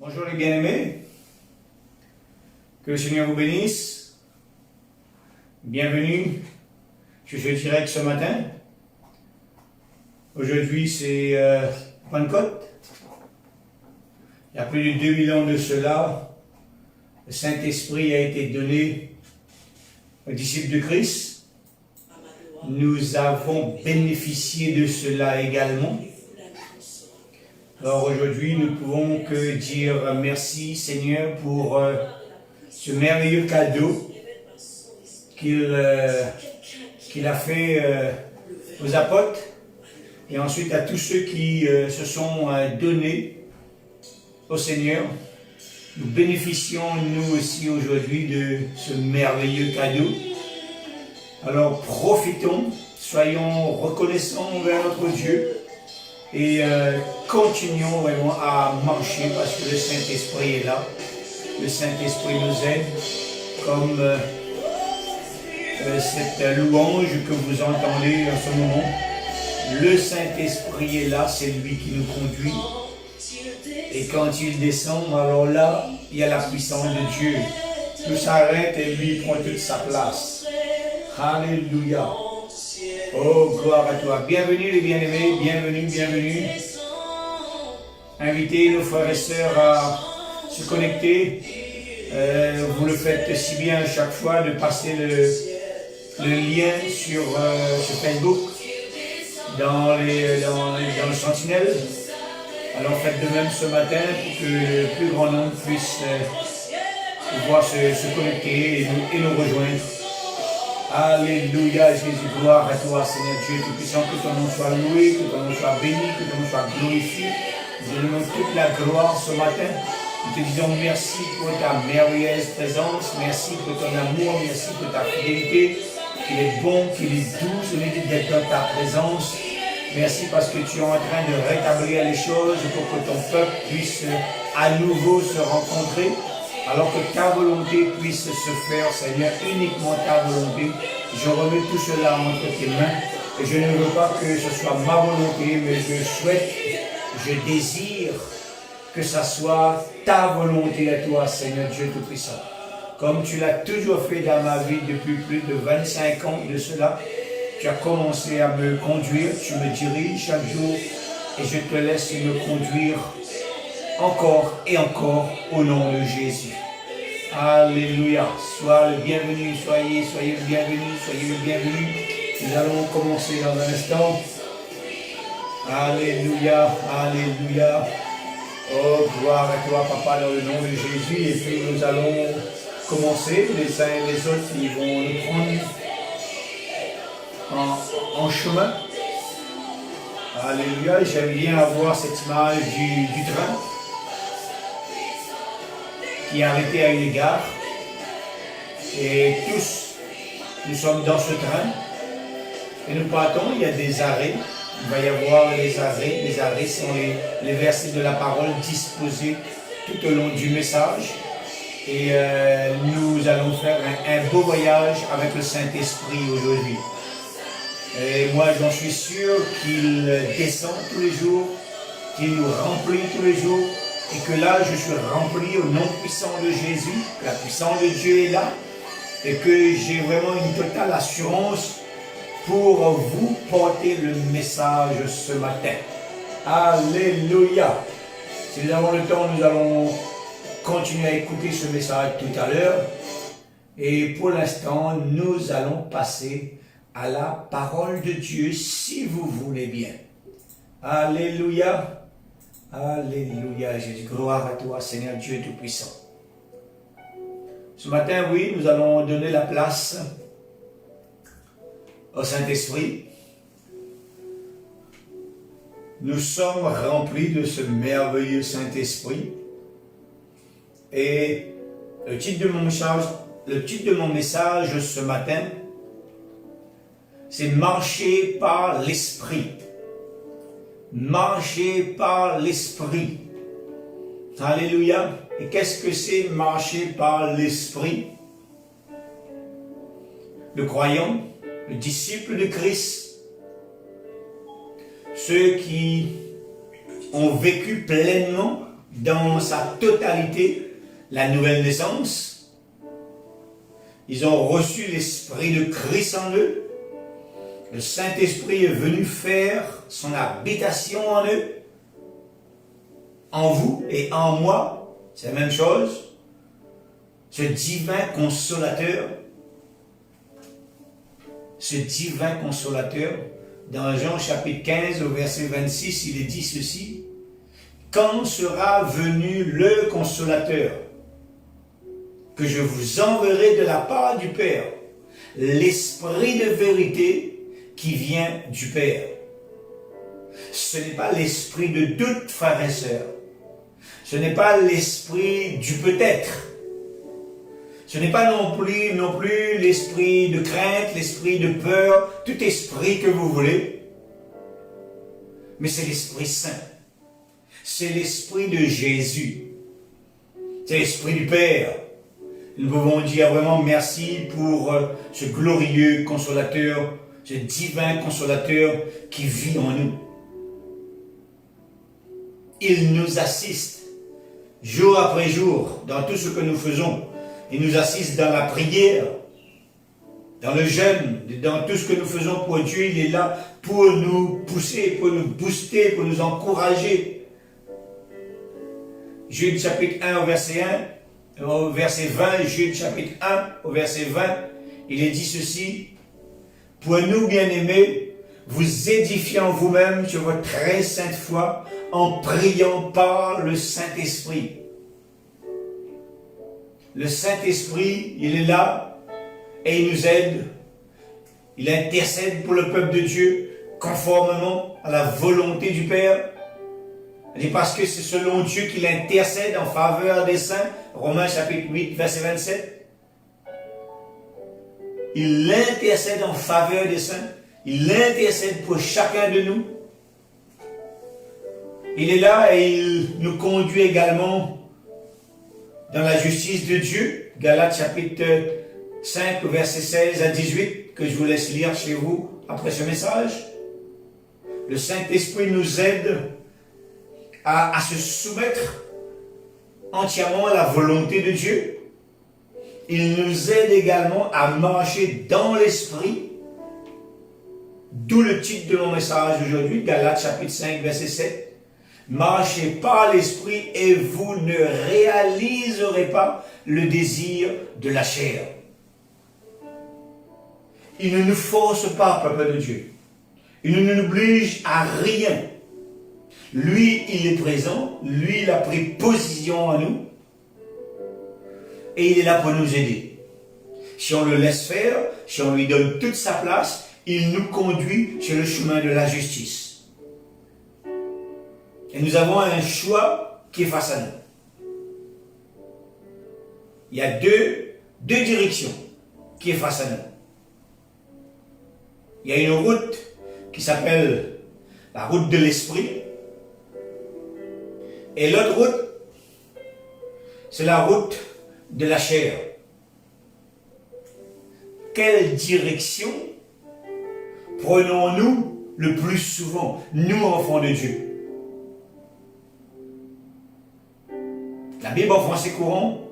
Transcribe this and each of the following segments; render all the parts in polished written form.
Bonjour les bien-aimés, que le Seigneur vous bénisse. Bienvenue, je suis direct ce matin. Aujourd'hui c'est Pentecôte. Il y a plus de 2000 ans de cela, le Saint-Esprit a été donné aux disciples de Christ. Nous avons bénéficié de cela également. Alors aujourd'hui, nous ne pouvons que dire merci Seigneur pour ce merveilleux cadeau qu'il a fait aux apôtres et ensuite à tous ceux qui se sont donnés au Seigneur. Nous bénéficions nous aussi aujourd'hui de ce merveilleux cadeau. Alors profitons, soyons reconnaissants envers notre Dieu. Et continuons vraiment à marcher parce que le Saint-Esprit est là. Le Saint-Esprit nous aide comme cette louange que vous entendez en ce moment. Le Saint-Esprit est là, c'est lui qui nous conduit. Et quand il descend, alors là, il y a la puissance de Dieu. Tout s'arrête et lui prend toute sa place. Alléluia. Oh, gloire à toi. Bienvenue les bien-aimés, bienvenue, bienvenue. Invitez nos frères et sœurs à se connecter. Vous le faites si bien chaque fois de passer le lien sur Facebook, dans le Sentinelle. Alors faites de même ce matin pour que le plus grand nombre puisse pouvoir se connecter et nous rejoindre. Alléluia, Jésus, gloire à toi, Seigneur Dieu Tout-Puissant, que ton nom soit loué, que ton nom soit béni, que ton nom soit glorifié. Nous te donnons toute la gloire ce matin. Nous te disons merci pour ta merveilleuse présence, merci pour ton amour, merci pour ta fidélité, qu'il est bon, qu'il est doux, ce n'est d'être dans ta présence. Merci parce que tu es en train de rétablir les choses pour que ton peuple puisse à nouveau se rencontrer. Alors que ta volonté puisse se faire, Seigneur, uniquement ta volonté. Je remets tout cela entre tes mains. Et je ne veux pas que ce soit ma volonté, mais je souhaite, je désire que ce soit ta volonté à toi, Seigneur Dieu Tout-Puissant. Comme tu l'as toujours fait dans ma vie depuis plus de 25 ans de cela, tu as commencé à me conduire, tu me diriges chaque jour et je te laisse me conduire encore et encore au nom de Jésus. Alléluia. Sois le bienvenu, soyez le bienvenu, soyez le bienvenu. Nous allons commencer dans un instant. Alléluia, alléluia. Oh, gloire à toi, Papa, dans le nom de Jésus. Et puis nous allons commencer. Les uns et les autres, ils vont nous prendre en chemin. Alléluia. J'aime bien avoir cette image du train qui est arrêté à une gare. Et tous, nous sommes dans ce train. Et nous partons, il y a des arrêts. Il va y avoir les arrêts. Les arrêts sont les versets de la parole disposés tout au long du message. Et nous allons faire un beau voyage avec le Saint-Esprit aujourd'hui. Et moi, j'en suis sûr qu'il descend tous les jours, qu'il nous remplit tous les jours, et que là, je suis rempli au nom puissant de Jésus, que la puissance de Dieu est là, et que j'ai vraiment une totale assurance pour vous porter le message ce matin. Alléluia. Si nous avons le temps, nous allons continuer à écouter ce message tout à l'heure. Et pour l'instant, nous allons passer à la parole de Dieu, si vous voulez bien. Alléluia. Alléluia, Jésus. Gloire à toi, Seigneur Dieu Tout-Puissant. Ce matin, oui, nous allons donner la place au Saint-Esprit. Nous sommes remplis de ce merveilleux Saint-Esprit. Et le titre de mon message ce matin, c'est « Marcher par l'Esprit ». Marcher par l'Esprit. Alléluia. Et qu'est-ce que c'est marcher par l'Esprit? Le croyant, le disciple de Christ, ceux qui ont vécu pleinement dans sa totalité la nouvelle naissance. Ils ont reçu l'Esprit de Christ en eux. Le Saint-Esprit est venu faire son habitation en eux, en vous et en moi. C'est la même chose. Ce divin consolateur, dans Jean chapitre 15 au verset 26, il est dit ceci: quand sera venu le consolateur, que je vous enverrai de la part du Père, l'Esprit de vérité qui vient du Père. Ce n'est pas l'esprit de doute, frères et sœurs. Ce n'est pas l'esprit du peut-être. Ce n'est pas non plus l'esprit de crainte, l'esprit de peur, tout esprit que vous voulez. Mais c'est l'Esprit Saint. C'est l'Esprit de Jésus. C'est l'Esprit du Père. Nous pouvons dire vraiment merci pour ce glorieux consolateur, ce divin consolateur qui vit en nous. Il nous assiste jour après jour dans tout ce que nous faisons. Il nous assiste dans la prière, dans le jeûne, dans tout ce que nous faisons pour Dieu. Il est là pour nous pousser, pour nous booster, pour nous encourager. Jude chapitre 1 au verset 1, au verset 20, Jude chapitre 1 au verset 20, il est dit ceci: pour nous, bien-aimés, vous édifiant vous-même sur votre très sainte foi, en priant par le Saint-Esprit. Le Saint-Esprit, il est là et il nous aide. Il intercède pour le peuple de Dieu conformément à la volonté du Père. Et parce que c'est selon Dieu qu'il intercède en faveur des saints. Romains chapitre 8, verset 27. Il intercède en faveur des saints. Il intercède pour chacun de nous. Il est là et il nous conduit également dans la justice de Dieu. Galates chapitre 5, verset 16 à 18, que je vous laisse lire chez vous après ce message. Le Saint-Esprit nous aide à se soumettre entièrement à la volonté de Dieu. Il nous aide également à marcher dans l'Esprit. D'où le titre de mon message aujourd'hui, Galates chapitre 5, verset 7. Marchez par l'Esprit et vous ne réaliserez pas le désir de la chair. Il ne nous force pas, peuple de Dieu. Il ne nous oblige à rien. Lui, il est présent. Lui, il a pris position en nous. Et il est là pour nous aider. Si on le laisse faire, si on lui donne toute sa place, il nous conduit sur le chemin de la justice. Et nous avons un choix qui est face à nous. Il y a deux directions qui est face à nous. Il y a une route qui s'appelle la route de l'esprit. Et l'autre route, c'est la route de la chair. Quelle direction prenons-nous le plus souvent, nous enfants de Dieu? La Bible en français courant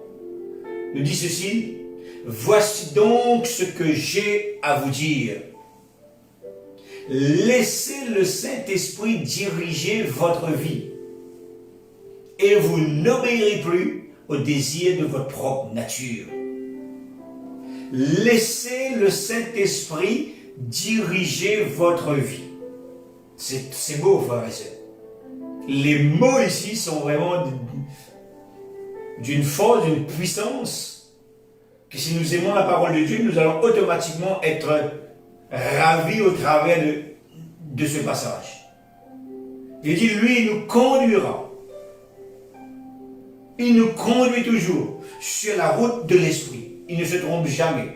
nous dit ceci: voici donc ce que j'ai à vous dire. Laissez le Saint-Esprit diriger votre vie et vous n'obéirez plus aux désirs de votre propre nature. Laissez le Saint-Esprit diriger votre vie. C'est beau, frères et sœurs. Les mots ici sont vraiment d'une force, d'une puissance, que si nous aimons la parole de Dieu, nous allons automatiquement être ravis au travers de ce passage. Il dit, lui, il nous conduira. Il nous conduit toujours sur la route de l'esprit. Il ne se trompe jamais.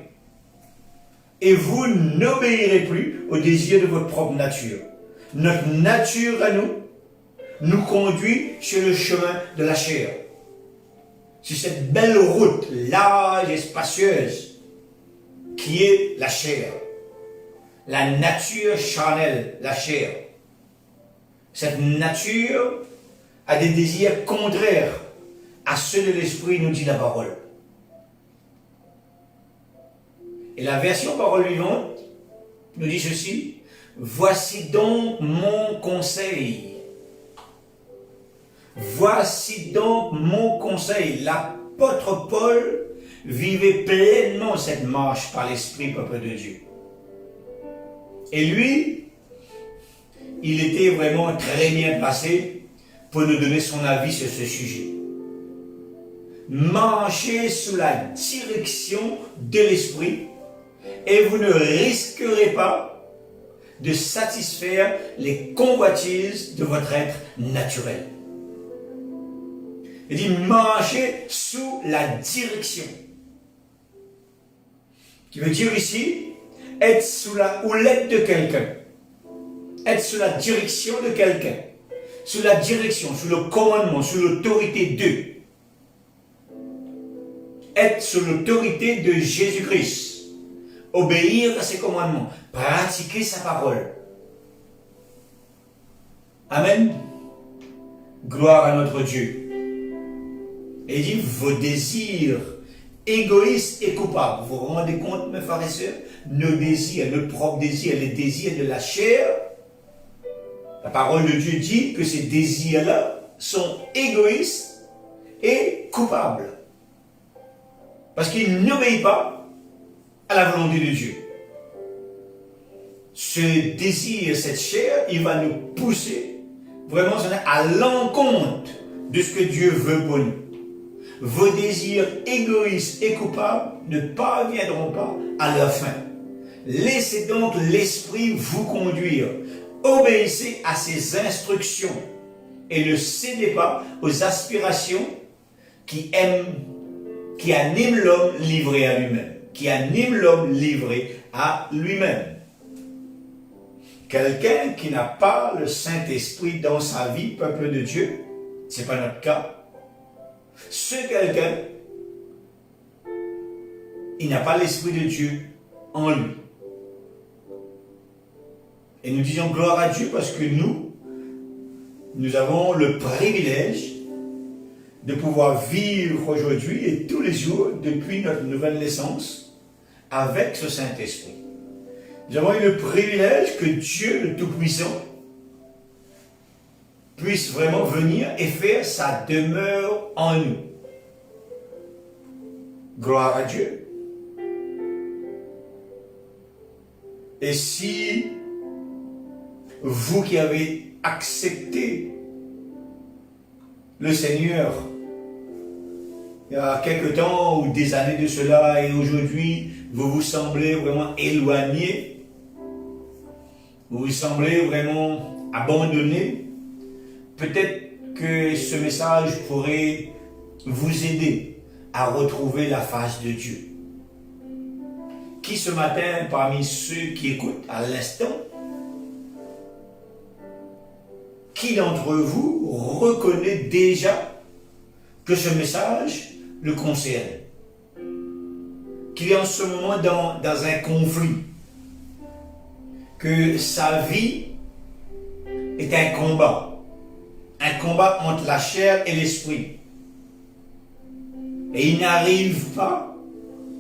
Et vous n'obéirez plus au désir de votre propre nature. Notre nature à nous nous conduit sur le chemin de la chair. Sur cette belle route large et spacieuse qui est la chair. La nature charnelle, la chair. Cette nature à des désirs contraires à ceux de l'esprit, nous dit la parole. Et la version parole vivante nous dit ceci: voici donc mon conseil. Voici donc mon conseil. L'apôtre Paul vivait pleinement cette marche par l'esprit, peuple de Dieu. Et lui, il était vraiment très bien placé pour nous donner son avis sur ce sujet. Marchez sous la direction de l'esprit et vous ne risquerez pas de satisfaire les convoitises de votre être naturel. Il dit marchez sous la direction. Qui veut dire ici être sous la houlette de quelqu'un. Être sous la direction de quelqu'un. Sous la direction, sous le commandement, sous l'autorité d'eux. Être sous l'autorité de Jésus-Christ. Obéir à ses commandements. Pratiquer sa parole. Amen. Gloire à notre Dieu. Et il dit, vos désirs égoïstes et coupables. Vous vous rendez compte, mes frères et sœurs? Nos désirs, nos propres désirs, les désirs de la chair. La parole de Dieu dit que ces désirs-là sont égoïstes et coupables. Parce qu'ils n'obéissent pas à la volonté de Dieu. Ce désir, cette chair, il va nous pousser vraiment à l'encontre de ce que Dieu veut pour nous. Vos désirs égoïstes et coupables ne parviendront pas à leur fin. Laissez donc l'esprit vous conduire. Obéissez à ses instructions et ne cédez pas aux aspirations qui animent l'homme livré à lui-même. Qui animent l'homme livré à lui-même. Quelqu'un qui n'a pas le Saint-Esprit dans sa vie, peuple de Dieu, ce n'est pas notre cas. Ce quelqu'un, il n'a pas l'Esprit de Dieu en lui. Et nous disons gloire à Dieu parce que nous avons le privilège de pouvoir vivre aujourd'hui et tous les jours depuis notre nouvelle naissance avec ce Saint-Esprit. Nous avons eu le privilège que Dieu le Tout-Puissant puisse vraiment venir et faire sa demeure en nous. Gloire à Dieu. Et si vous qui avez accepté le Seigneur il y a quelque temps ou des années de cela et aujourd'hui vous vous semblez vraiment éloigné, vous vous semblez vraiment abandonné, peut-être que ce message pourrait vous aider à retrouver la face de Dieu. Qui ce matin, parmi ceux qui écoutent à l'instant, qui d'entre vous reconnaît déjà que ce message le concerne? Qu'il est en ce moment dans un conflit, que sa vie est un combat entre la chair et l'esprit. Et il n'arrive pas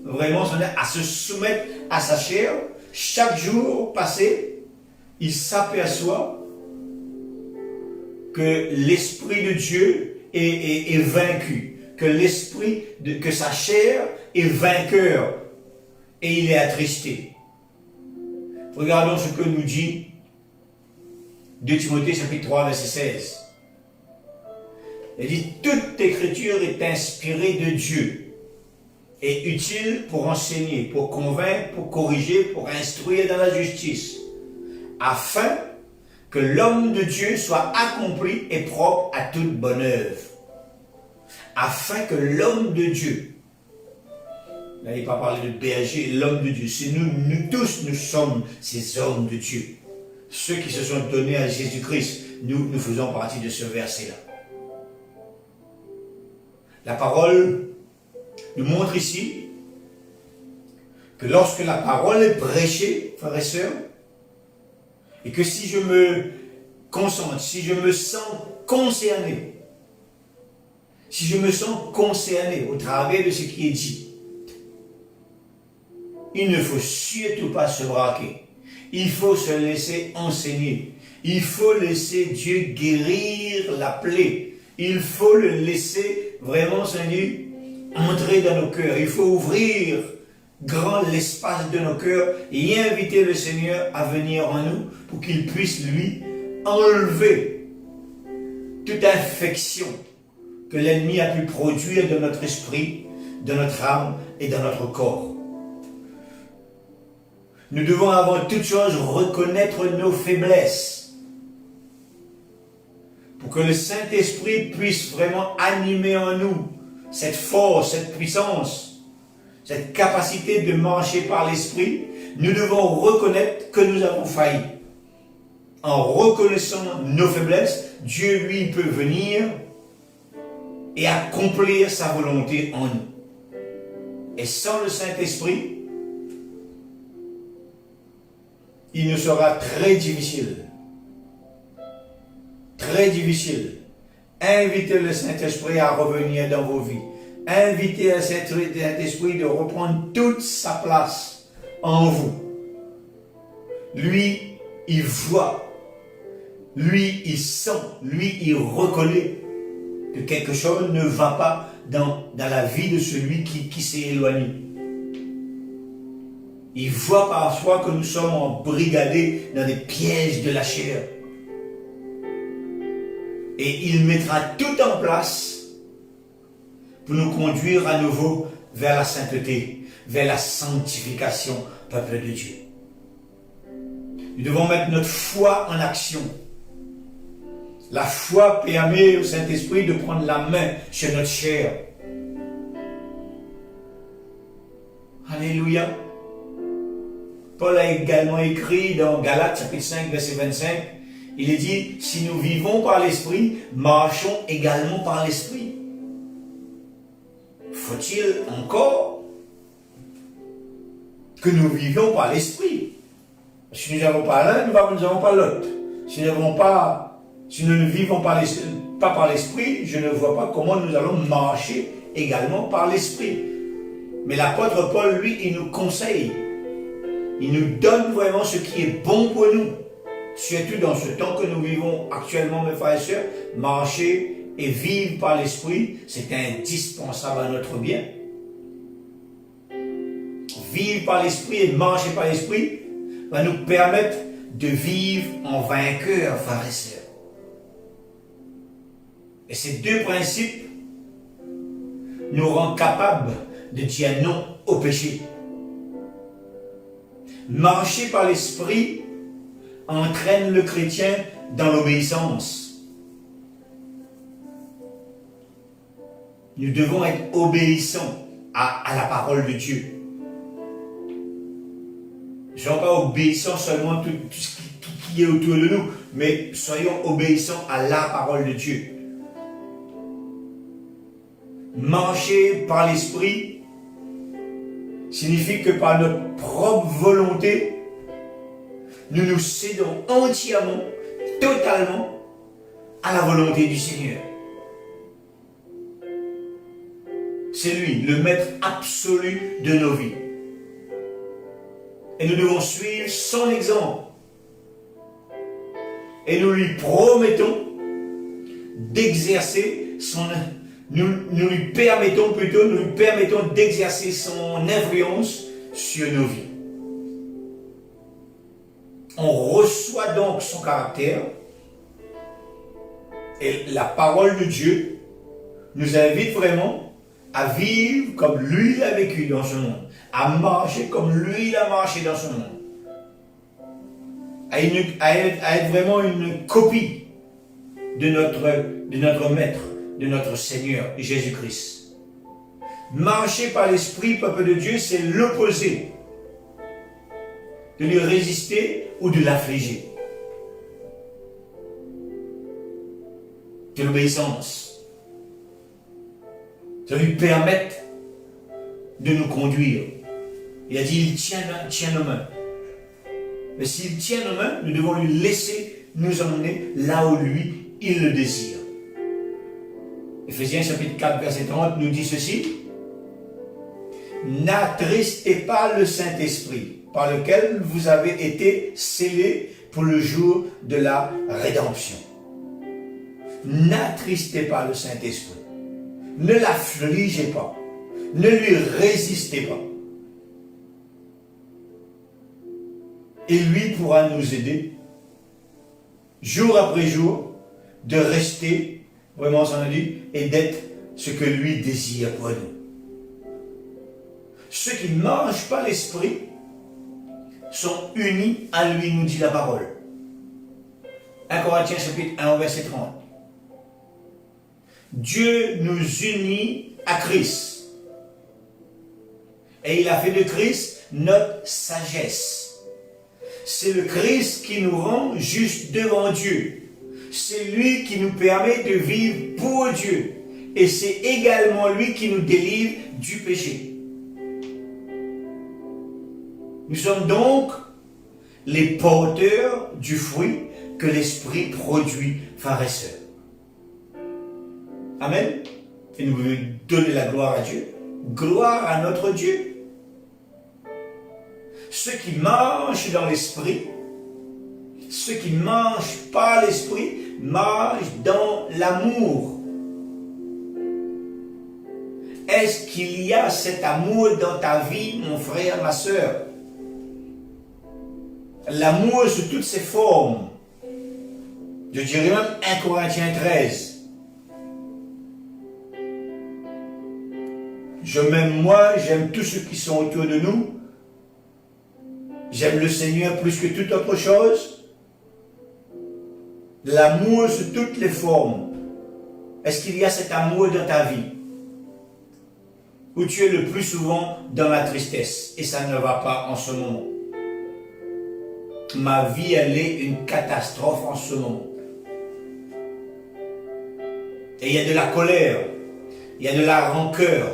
vraiment à se soumettre à sa chair. Chaque jour passé, il s'aperçoit que l'Esprit de Dieu est vaincu, que sa chair est vainqueur et il est attristé. Regardons ce que nous dit 2 Timothée chapitre 3 verset 16. Il dit, toute écriture est inspirée de Dieu et utile pour enseigner, pour convaincre, pour corriger, pour instruire dans la justice, afin que l'homme de Dieu soit accompli et propre à toute bonne œuvre. Afin que l'homme de Dieu, là il n'est pas parlé de berger, l'homme de Dieu, c'est nous tous, nous sommes ces hommes de Dieu. Ceux qui se sont donnés à Jésus-Christ, nous faisons partie de ce verset-là. La parole nous montre ici que lorsque la parole est prêchée, frères et sœurs, et que si je me concentre, si je me sens concerné si je me sens concerné au travers de ce qui est dit, il ne faut surtout pas se braquer. Il faut se laisser enseigner. Il faut laisser Dieu guérir la plaie. Il faut le laisser vraiment, Seigneur, entrer dans nos cœurs. Il faut ouvrir grand l'espace de nos cœurs et inviter le Seigneur à venir en nous pour qu'il puisse, lui, enlever toute infection que l'ennemi a pu produire dans notre esprit, dans notre âme et dans notre corps. Nous devons avant toute chose reconnaître nos faiblesses pour que le Saint-Esprit puisse vraiment animer en nous cette force, cette puissance, cette capacité de marcher par l'Esprit. Nous devons reconnaître que nous avons failli. En reconnaissant nos faiblesses, Dieu, lui, peut venir et accomplir sa volonté en nous. Et sans le Saint-Esprit, il nous sera très difficile. Très difficile. Invitez le Saint-Esprit à revenir dans vos vies. Invitez le Saint-Esprit de reprendre toute sa place en vous. Lui, il voit. Lui, il sent. Lui, il reconnaît que quelque chose ne va pas dans la vie de celui qui s'est éloigné. Il voit parfois que nous sommes embrigadés dans des pièges de la chair. Et il mettra tout en place pour nous conduire à nouveau vers la sainteté, vers la sanctification, peuple de Dieu. Nous devons mettre notre foi en action. La foi permet au Saint-Esprit de prendre la main sur notre chair. Alléluia. Paul a également écrit dans Galates chapitre 5, verset 25, il est dit, si nous vivons par l'Esprit, marchons également par l'Esprit. Faut-il encore que nous vivions par l'Esprit? Si nous n'avons pas l'un, nous n'avons pas l'autre. Si nous ne vivons pas par l'Esprit, je ne vois pas comment nous allons marcher également par l'Esprit. Mais l'apôtre Paul, lui, il nous conseille. Il nous donne vraiment ce qui est bon pour nous. Surtout dans ce temps que nous vivons actuellement, mes frères et sœurs, marcher et vivre par l'Esprit, c'est indispensable à notre bien. Vivre par l'Esprit et marcher par l'Esprit va nous permettre de vivre en vainqueur, frères et sœurs. Et ces deux principes nous rendent capables de dire non au péché. Marcher par l'Esprit entraîne le chrétien dans l'obéissance. Nous devons être obéissants à la parole de Dieu. Ne soyons pas obéissants seulement à tout ce qui est autour de nous, mais soyons obéissants à la parole de Dieu. Marcher par l'Esprit signifie que par notre propre volonté, nous nous cédons entièrement, totalement à la volonté du Seigneur. C'est lui, le maître absolu de nos vies. Et nous devons suivre son exemple. Et nous lui promettons d'exercer nous lui permettons d'exercer son influence sur nos vies. On reçoit donc son caractère et la parole de Dieu nous invite vraiment à vivre comme lui l'a vécu dans ce monde, à marcher comme lui l'a marché dans ce monde, à être vraiment une copie de notre Maître, de notre Seigneur Jésus-Christ. Marcher par l'Esprit, peuple de Dieu, c'est l'opposé de lui résister ou de l'affliger. De l'obéissance. Ça lui permettre de nous conduire. Il a dit, il tient nos mains. Mais s'il tient nos mains, nous devons lui laisser nous emmener là où lui, il le désire. Éphésiens chapitre 4, verset 30 nous dit ceci. N'attristez pas le Saint-Esprit, par lequel vous avez été scellés pour le jour de la rédemption. N'attristez pas le Saint-Esprit. Ne l'affligez pas. Ne lui résistez pas. Et lui pourra nous aider, jour après jour, de rester, vraiment ça nous dit, et d'être ce que lui désire pour nous. Ceux qui ne mangent pas l'esprit sont unis à lui, nous dit la parole. 1 Corinthiens chapitre 1, verset 30. Dieu nous unit à Christ. Et il a fait de Christ notre sagesse. C'est le Christ qui nous rend juste devant Dieu. C'est lui qui nous permet de vivre pour Dieu. Et c'est également lui qui nous délivre du péché. Nous sommes donc les porteurs du fruit que l'Esprit produit, frères et sœurs. Amen. Et nous voulons donner la gloire à Dieu. Gloire à notre Dieu. Ceux qui marchent dans l'Esprit, ceux qui ne mangent pas l'Esprit, marchent dans l'amour. Est-ce qu'il y a cet amour dans ta vie, mon frère, ma sœur? L'amour sous toutes ses formes. Je dirais même 1 Corinthiens 13. Je m'aime moi, j'aime tous ceux qui sont autour de nous. J'aime le Seigneur plus que toute autre chose. L'amour sous toutes les formes. Est-ce qu'il y a cet amour dans ta vie? Ou tu es le plus souvent dans la tristesse et ça ne va pas en ce moment? Ma vie, elle est une catastrophe en ce moment. Et il y a de la colère, il y a de la rancœur,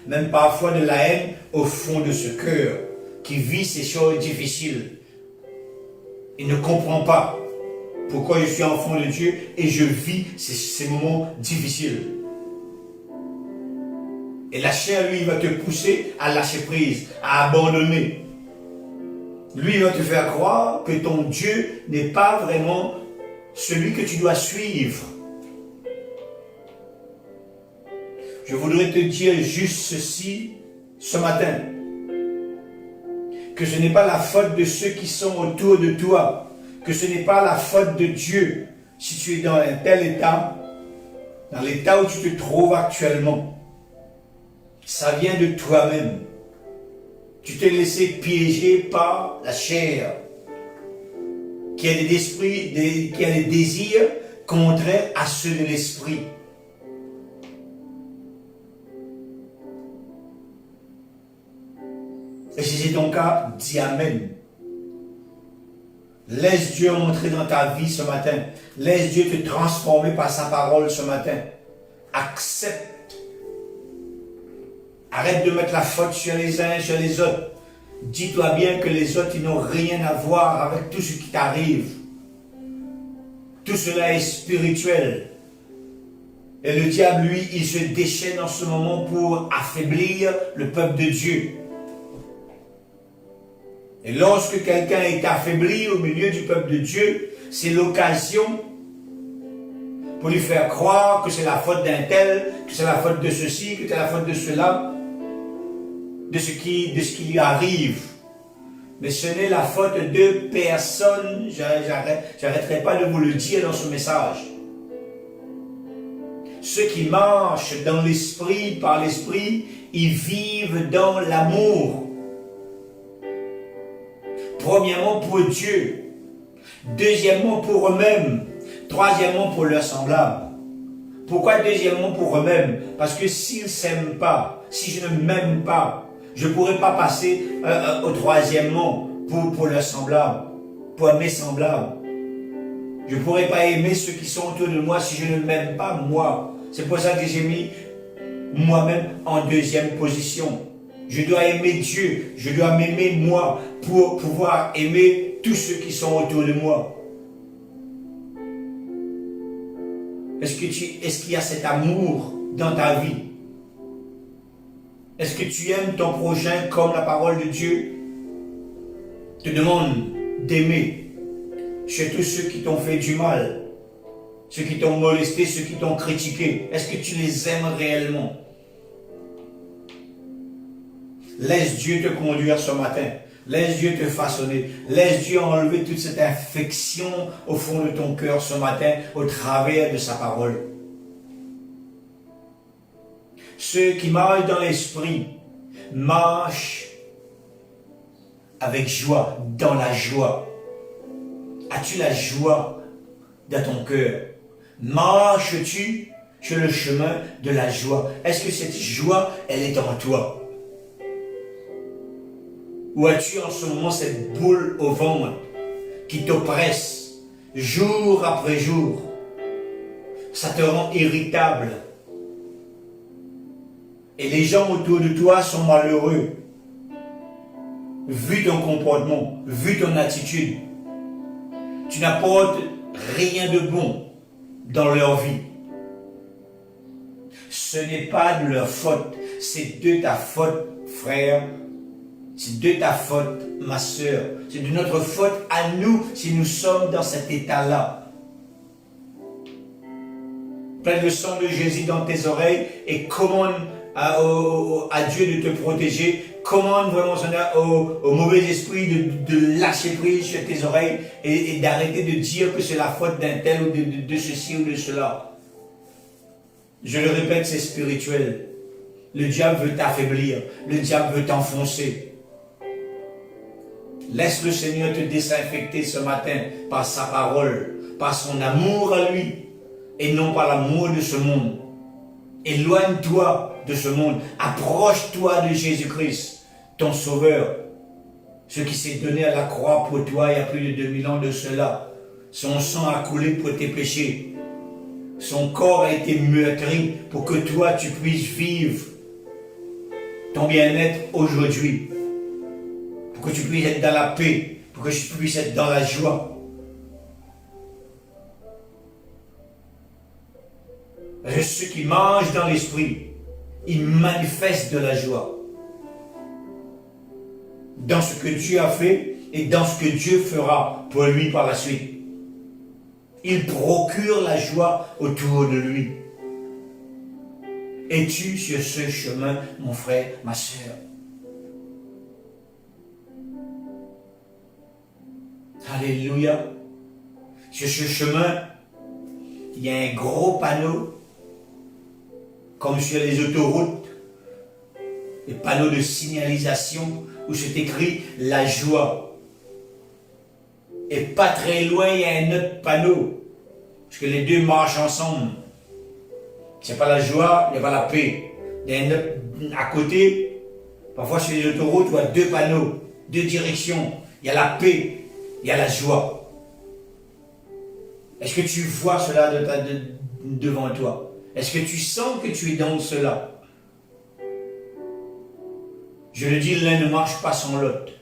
même parfois de la haine au fond de ce cœur qui vit ces choses difficiles. Il ne comprend pas pourquoi je suis enfant de Dieu et je vis ces moments difficiles. Et la chair, lui, va te pousser à lâcher prise, à abandonner. Lui, il va te faire croire que ton Dieu n'est pas vraiment celui que tu dois suivre. Je voudrais te dire juste ceci ce matin. Que ce n'est pas la faute de ceux qui sont autour de toi. Que ce n'est pas la faute de Dieu si tu es dans un tel état, dans l'état où tu te trouves actuellement. Ça vient de toi-même. Tu t'es laissé piéger par la chair, qui a qui a des désirs contraires à ceux de l'esprit. Et si c'est ton cas, dis Amen. Laisse Dieu entrer dans ta vie ce matin. Laisse Dieu te transformer par sa parole ce matin. Accepte. Arrête de mettre la faute sur les uns et sur les autres. Dis-toi bien que les autres, ils n'ont rien à voir avec tout ce qui t'arrive. Tout cela est spirituel. Et le diable, lui, il se déchaîne en ce moment pour affaiblir le peuple de Dieu. Et lorsque quelqu'un est affaibli au milieu du peuple de Dieu, c'est l'occasion pour lui faire croire que c'est la faute d'un tel, que c'est la faute de ceci, que c'est la faute de cela, de ce qui lui arrive. Mais ce n'est la faute de personne. J'arrêterai pas de vous le dire dans ce message. Ceux qui marchent dans l'esprit, par l'esprit, ils vivent dans l'amour. Premièrement pour Dieu, deuxièmement pour eux-mêmes, troisièmement pour leurs semblables. Pourquoi deuxièmement pour eux-mêmes? Parce que s'ils ne s'aiment pas, si je ne m'aime pas, je ne pourrais pas passer au troisièmement pour leurs semblables, pour mes semblables. Je ne pourrais pas aimer ceux qui sont autour de moi si je ne m'aime pas moi. C'est pour ça que j'ai mis moi-même en deuxième position. Je dois aimer Dieu, je dois m'aimer moi pour pouvoir aimer tous ceux qui sont autour de moi. Et Est-ce qu'il y a cet amour dans ta vie? Est-ce que tu aimes ton prochain comme la parole de Dieu te demande d'aimer chez tous ceux qui t'ont fait du mal, ceux qui t'ont molesté, ceux qui t'ont critiqué? Est-ce que tu les aimes réellement? Laisse Dieu te conduire ce matin. Laisse Dieu te façonner. Laisse Dieu enlever toute cette infection au fond de ton cœur ce matin au travers de sa parole. Ceux qui marchent dans l'esprit marchent avec joie, dans la joie. As-tu la joie dans ton cœur? Marches-tu sur le chemin de la joie? Est-ce que cette joie, elle est en toi? Ou as-tu en ce moment cette boule au ventre qui t'oppresse jour après jour? Ça te rend irritable. Et les gens autour de toi sont malheureux. Vu ton comportement, vu ton attitude, tu n'apportes rien de bon dans leur vie. Ce n'est pas de leur faute, c'est de ta faute, frère. C'est de ta faute, ma soeur. C'est de notre faute à nous si nous sommes dans cet état-là. Prends le sang de Jésus dans tes oreilles et commande à Dieu de te protéger. Commande vraiment au mauvais esprit de lâcher prise sur tes oreilles et d'arrêter de dire que c'est la faute d'un tel ou de ceci ou de cela. Je le répète, c'est spirituel. Le diable veut t'affaiblir. Le diable veut t'enfoncer. Laisse le Seigneur te désinfecter ce matin par sa parole, par son amour à lui, et non par l'amour de ce monde. Éloigne-toi de ce monde. Approche-toi de Jésus-Christ, ton Sauveur. Ce qui s'est donné à la croix pour toi il y a plus de 2000 ans de cela. Son sang a coulé pour tes péchés. Son corps a été meurtri pour que toi tu puisses vivre ton bien-être aujourd'hui. Pour que tu puisses être dans la paix, pour que tu puisses être dans la joie. Ceux qui mangent dans l'esprit, ils manifestent de la joie. Dans ce que Dieu a fait et dans ce que Dieu fera pour lui par la suite. Il procure la joie autour de lui. Es-tu sur ce chemin, mon frère, ma soeur? Alléluia. Sur ce chemin, il y a un gros panneau, comme sur les autoroutes, des panneaux de signalisation où c'est écrit la joie. Et pas très loin, il y a un autre panneau, parce que les deux marchent ensemble. C'est pas la joie, il n'y a pas la paix. Il y a un autre à côté, parfois sur les autoroutes, tu vois deux panneaux, deux directions. Il y a la paix. Il y a la joie. Est-ce que tu vois cela devant toi? Est-ce que tu sens que tu es dans cela? Je le dis, l'un ne marche pas sans l'autre.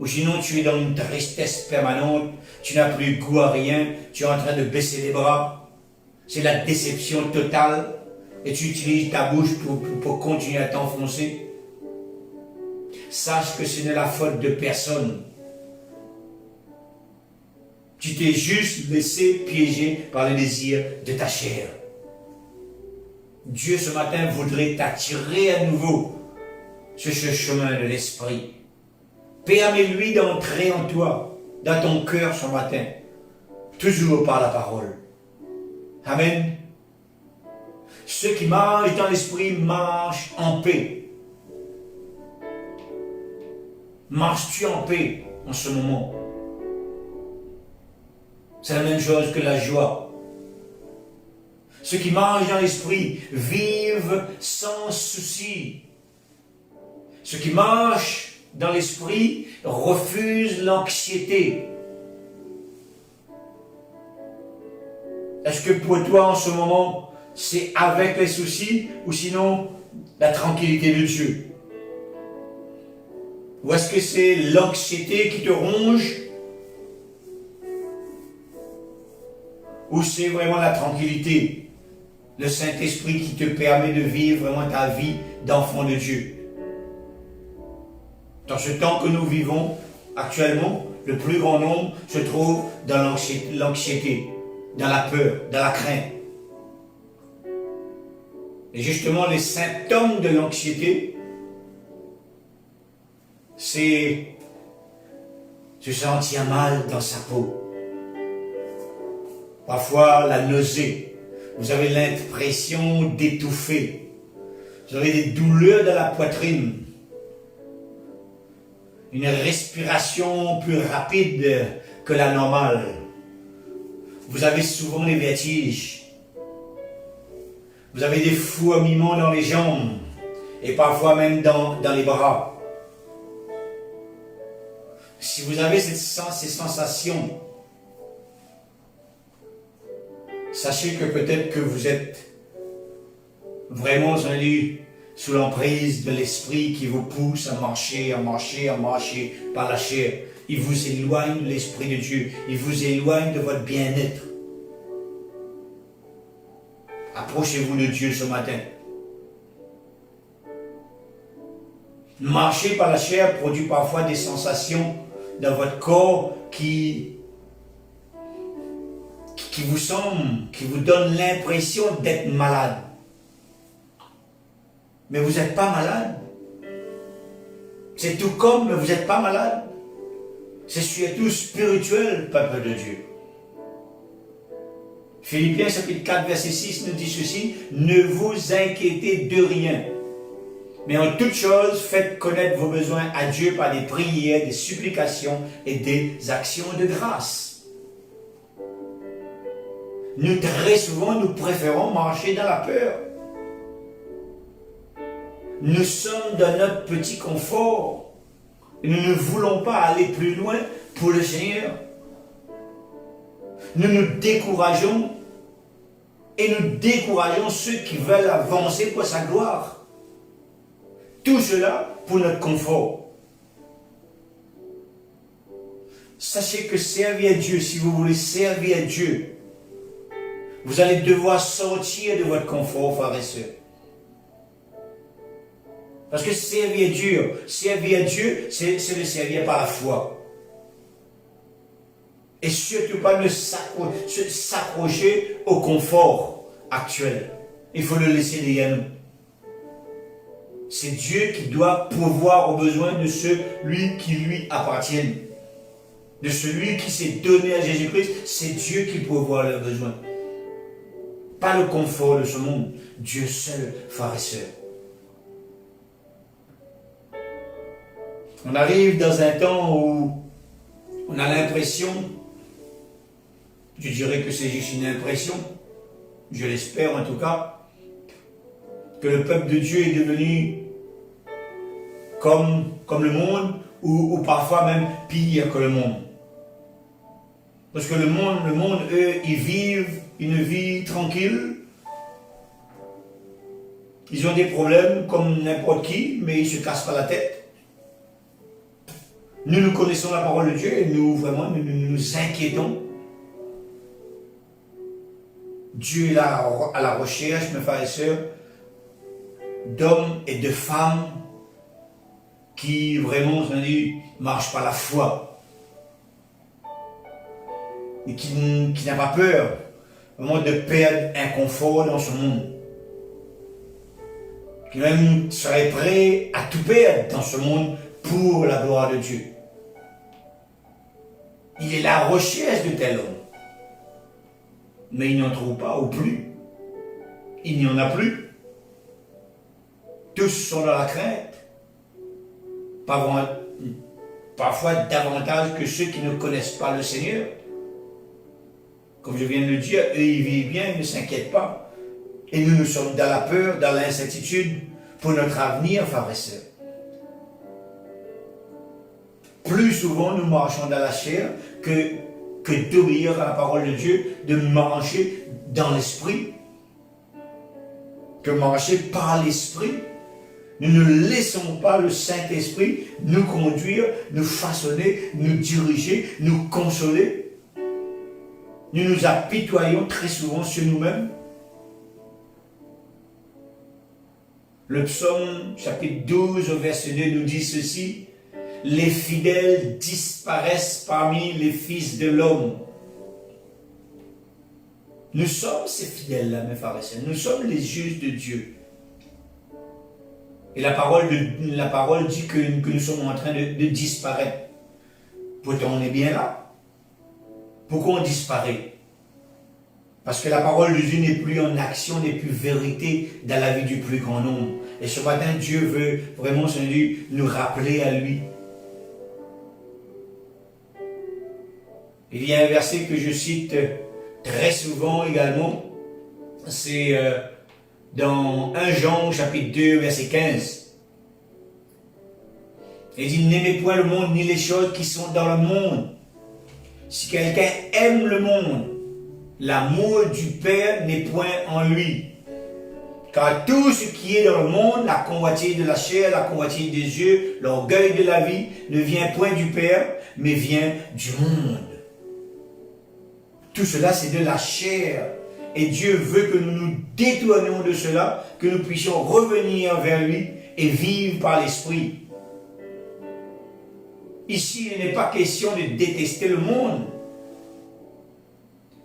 Ou sinon tu es dans une tristesse permanente, tu n'as plus goût à rien, tu es en train de baisser les bras. C'est la déception totale et tu utilises ta bouche pour continuer à t'enfoncer. Sache que ce n'est la faute de personne. Tu t'es juste laissé piéger par le désir de ta chair. Dieu ce matin voudrait t'attirer à nouveau sur ce chemin de l'esprit. Permets-lui d'entrer en toi, dans ton cœur ce matin, toujours par la parole. Amen. Ceux qui marchent dans l'esprit marchent en paix. Marches-tu en paix en ce moment? C'est la même chose que la joie. Ceux qui marchent dans l'esprit vivent sans souci. Ceux qui marchent dans l'esprit refusent l'anxiété. Est-ce que pour toi en ce moment, c'est avec les soucis ou sinon la tranquillité de Dieu? Ou est-ce que c'est l'anxiété qui te ronge? ou c'est vraiment la tranquillité, le Saint-Esprit qui te permet de vivre vraiment ta vie d'enfant de Dieu. Dans ce temps que nous vivons actuellement, le plus grand nombre se trouve dans l'anxiété, dans la peur, dans la crainte. Et justement, les symptômes de l'anxiété, c'est se sentir mal dans sa peau. Parfois, la nausée. Vous avez l'impression d'étouffer. Vous avez des douleurs dans la poitrine. Une respiration plus rapide que la normale. Vous avez souvent des vertiges. Vous avez des fourmillements dans les jambes et parfois même dans les bras. Si vous avez ces sensations, sachez que peut-être que vous êtes vraiment sous l'emprise de l'esprit qui vous pousse à marcher par la chair. Il vous éloigne de l'esprit de Dieu. Il vous éloigne de votre bien-être. Approchez-vous de Dieu ce matin. Marcher par la chair produit parfois des sensations dans votre corps qui vous semblent, qui vous donnent l'impression d'être malade. Mais vous n'êtes pas malade. C'est tout comme, mais vous n'êtes pas malade. C'est surtout spirituel, peuple de Dieu. Philippiens chapitre 4, verset 6 nous dit ceci: ne vous inquiétez de rien, mais en toute chose, faites connaître vos besoins à Dieu par des prières, des supplications et des actions de grâce. Nous, très souvent, nous préférons marcher dans la peur. Nous sommes dans notre petit confort. Et nous ne voulons pas aller plus loin pour le Seigneur. Nous nous décourageons et nous décourageons ceux qui veulent avancer pour sa gloire. Tout cela pour notre confort. Sachez que servir à Dieu, si vous voulez servir à Dieu, vous allez devoir sortir de votre confort, frères et sœurs. Parce que servir à Dieu, c'est le servir par la foi. Et surtout pas s'accrocher au confort actuel. Il faut le laisser derrière nous. C'est Dieu qui doit pourvoir aux besoins de celui qui lui appartiennent. De celui qui s'est donné à Jésus-Christ, c'est Dieu qui pourvoit leurs besoins. Pas le confort de ce monde. Dieu seul, frères et sœurs. On arrive dans un temps où on a l'impression, je dirais que c'est juste une impression, je l'espère en tout cas, que le peuple de Dieu est devenu comme le monde, ou parfois même pire que le monde. Parce que le monde, eux, ils vivent une vie tranquille. Ils ont des problèmes comme n'importe qui, mais ils ne se cassent pas la tête. Nous connaissons la parole de Dieu et nous nous inquiétons. Dieu est là à la recherche, mes frères et sœurs, d'hommes et de femmes qui vraiment marchent par la foi et qui n'a pas peur vraiment de perdre un confort dans ce monde, qui même serait prêt à tout perdre dans ce monde pour la gloire de Dieu. Il est la recherche de tel homme, mais il n'en trouve pas ou plus. Il n'y en a plus. Tous sont dans la crainte. Parfois davantage que ceux qui ne connaissent pas le Seigneur. Comme je viens de le dire, eux ils vivent bien, ils ne s'inquiètent pas. Et nous sommes dans la peur, dans l'incertitude pour notre avenir, frères et sœurs. Plus souvent nous marchons dans la chair que d'obéir à la parole de Dieu, de marcher dans l'esprit, que marcher par l'esprit. Nous ne laissons pas le Saint-Esprit nous conduire, nous façonner, nous diriger, nous consoler. nous nous apitoyons très souvent sur nous-mêmes. Le psaume chapitre 12 au verset 2 nous dit ceci: les fidèles disparaissent parmi les fils de l'homme. Nous sommes ces fidèles-là, mes frères et sœurs. Nous sommes les juges de Dieu. Et la parole dit que nous sommes en train de disparaître. Pourtant, on est bien là. Pourquoi on disparaît? Parce que la parole de Dieu n'est plus en action, n'est plus vérité dans la vie du plus grand nombre. Et ce matin, Dieu veut vraiment nous rappeler à lui. Il y a un verset que je cite très souvent également. C'est dans 1 Jean chapitre 2 verset 15. Il dit: n'aimez point le monde ni les choses qui sont dans le monde. Si quelqu'un aime le monde, l'amour du Père n'est point en lui. Car tout ce qui est dans le monde, la convoitise de la chair, la convoitise des yeux, l'orgueil de la vie, ne vient point du Père, mais vient du monde. Tout cela, c'est de la chair. Et Dieu veut que nous nous détournions de cela, que nous puissions revenir vers lui et vivre par l'Esprit. Ici, il n'est pas question de détester le monde,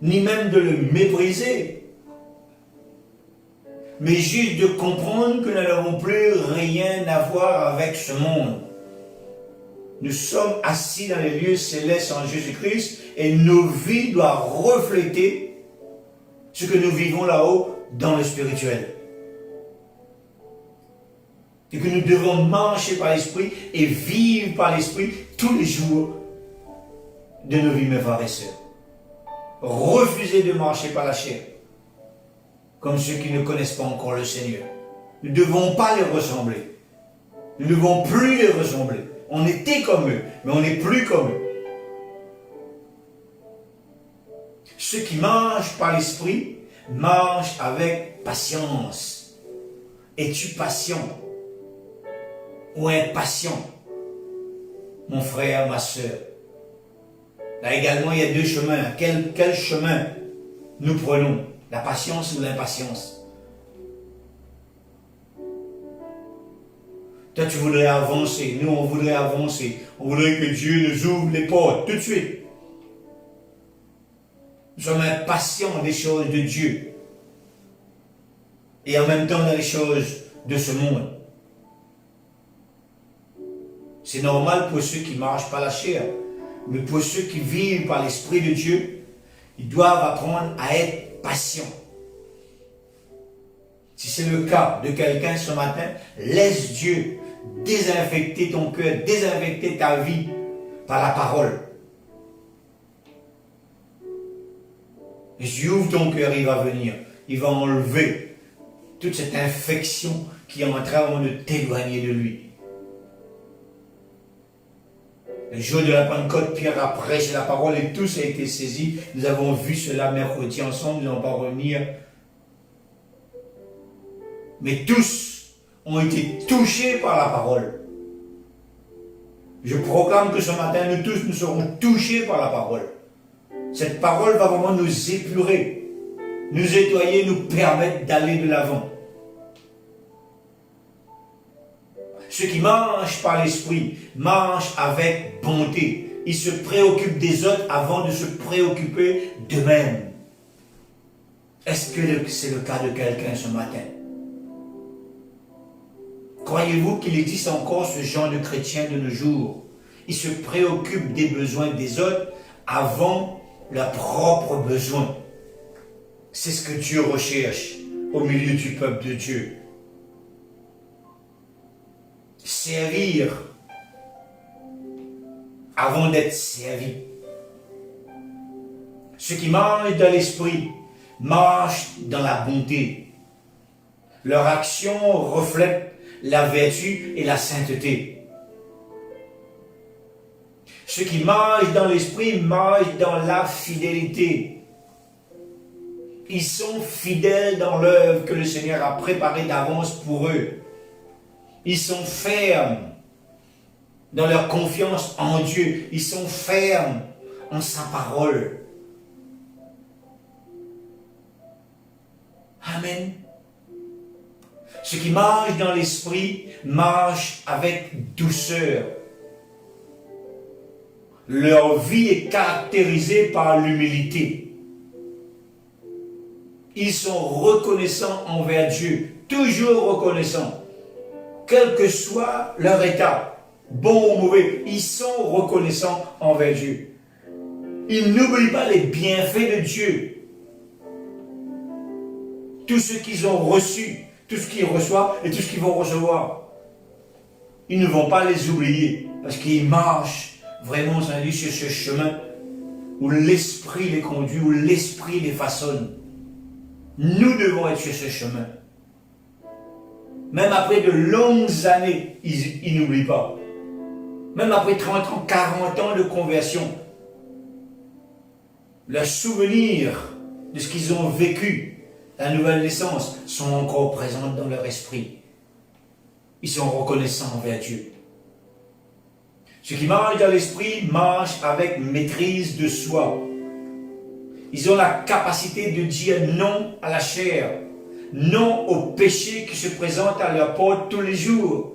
ni même de le mépriser, mais juste de comprendre que nous n'avons plus rien à voir avec ce monde. Nous sommes assis dans les lieux célestes en Jésus-Christ et nos vies doivent refléter ce que nous vivons là-haut dans le spirituel. Et que nous devons marcher par l'Esprit et vivre par l'Esprit tous les jours de nos vies, mes frères et sœurs. Refuser de marcher par la chair, comme ceux qui ne connaissent pas encore le Seigneur. Nous ne devons pas les ressembler. Nous ne devons plus les ressembler. On était comme eux, mais on n'est plus comme eux. Ceux qui marchent par l'Esprit marchent avec patience. Es-tu patient ou impatient, mon frère, ma soeur? Là également, il y a deux chemins. Quel chemin nous prenons? La patience ou l'impatience? Toi, tu voudrais avancer. Nous, on voudrait avancer. On voudrait que Dieu nous ouvre les portes tout de suite. Nous sommes impatients des choses de Dieu. Et en même temps, dans les choses de ce monde. C'est normal pour ceux qui marchent par la chair. Mais pour ceux qui vivent par l'Esprit de Dieu, ils doivent apprendre à être patients. Si c'est le cas de quelqu'un ce matin, laisse Dieu désinfecter ton cœur, désinfecter ta vie par la parole. Et si ouvre ton cœur, il va venir. Il va enlever toute cette infection qui est en train de t'éloigner de lui. Le jour de la Pentecôte, Pierre a prêché la parole et tous a été saisis. Nous avons vu cela mercredi ensemble, nous n'allons pas revenir. Mais tous ont été touchés par la parole. Je proclame que ce matin, nous tous, nous serons touchés par la parole. Cette parole va vraiment nous épurer, nous nettoyer, nous permettre d'aller de l'avant. Ceux qui marchent par l'Esprit marchent avec bonté. Ils se préoccupent des autres avant de se préoccuper d'eux-mêmes. Est-ce que c'est le cas de quelqu'un ce matin? Croyez-vous qu'il existe encore ce genre de chrétiens de nos jours? Ils se préoccupent des besoins des autres avant leurs propres besoins. C'est ce que Dieu recherche au milieu du peuple de Dieu. Servir avant d'être servi. Ceux qui marchent dans l'Esprit marchent dans la bonté. Leur action reflète la vertu et la sainteté. Ceux qui marchent dans l'Esprit marchent dans la fidélité. Ils sont fidèles dans l'œuvre que le Seigneur a préparée d'avance pour eux. Ils sont fermes dans leur confiance en Dieu. Ils sont fermes en sa parole. Amen. Ceux qui marchent dans l'esprit marchent avec douceur. Leur vie est caractérisée par l'humilité. Ils sont reconnaissants envers Dieu, toujours reconnaissants. Quel que soit leur état, bon ou mauvais, ils sont reconnaissants envers Dieu. Ils n'oublient pas les bienfaits de Dieu. Tout ce qu'ils ont reçu, tout ce qu'ils reçoivent et tout ce qu'ils vont recevoir. Ils ne vont pas les oublier parce qu'ils marchent vraiment sur ce chemin où l'esprit les conduit, où l'esprit les façonne. Nous devons être sur ce chemin. Même après de longues années, ils n'oublient pas. Même après 30 ans, 40 ans de conversion, leurs souvenirs de ce qu'ils ont vécu, la nouvelle naissance, sont encore présents dans leur esprit. Ils sont reconnaissants envers Dieu. Ceux qui marchent dans l'esprit marchent avec maîtrise de soi. Ils ont la capacité de dire non à la chair, non au péché qui se présente à leur porte tous les jours.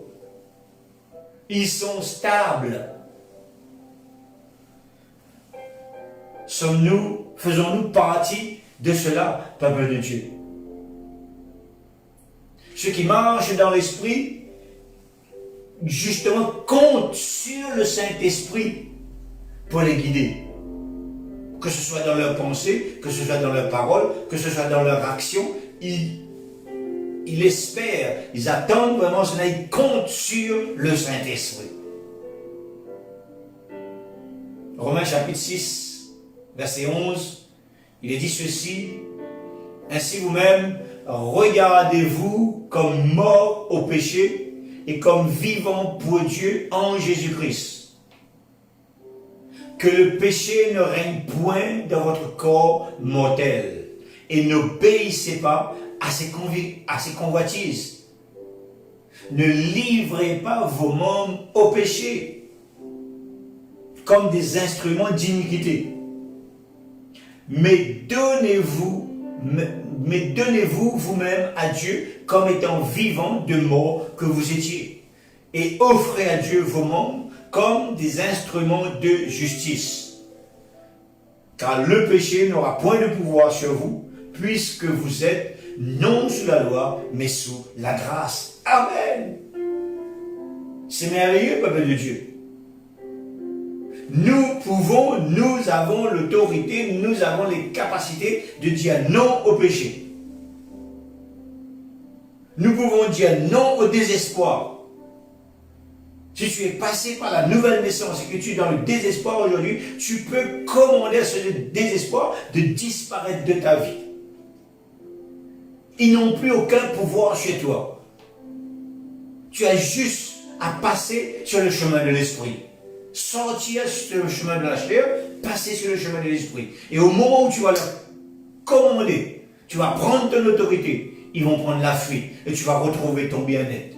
Ils sont stables. Faisons-nous partie de cela, peuple de Dieu? Ceux qui marchent dans l'esprit, justement, comptent sur le Saint-Esprit pour les guider. Que ce soit dans leurs pensées, que ce soit dans leurs paroles, que ce soit dans leurs actions, ils espèrent, ils attendent vraiment cela, ils comptent sur le Saint-Esprit. Romains chapitre 6, verset 11, il est dit ceci: ainsi vous-même, regardez-vous comme morts au péché et comme vivants pour Dieu en Jésus-Christ. Que le péché ne règne point dans votre corps mortel et n'obéissez pas à ses convoitises. Ne livrez pas vos membres au péché comme des instruments d'iniquité. Mais donnez-vous vous-même à Dieu comme étant vivant de mort que vous étiez, et offrez à Dieu vos membres comme des instruments de justice. Car le péché n'aura point de pouvoir sur vous, puisque vous êtes non sous la loi, mais sous la grâce. Amen. C'est merveilleux, peuple de Dieu. Nous avons l'autorité, nous avons les capacités de dire non au péché. Nous pouvons dire non au désespoir. Si tu es passé par la nouvelle naissance et que tu es dans le désespoir aujourd'hui, tu peux commander à ce désespoir de disparaître de ta vie. Ils n'ont plus aucun pouvoir chez toi. Tu as juste à passer sur le chemin de l'esprit. Sortir sur le chemin de la chair, passer sur le chemin de l'esprit. Et au moment où tu vas leur commander, tu vas prendre ton autorité, ils vont prendre la fuite et tu vas retrouver ton bien-être.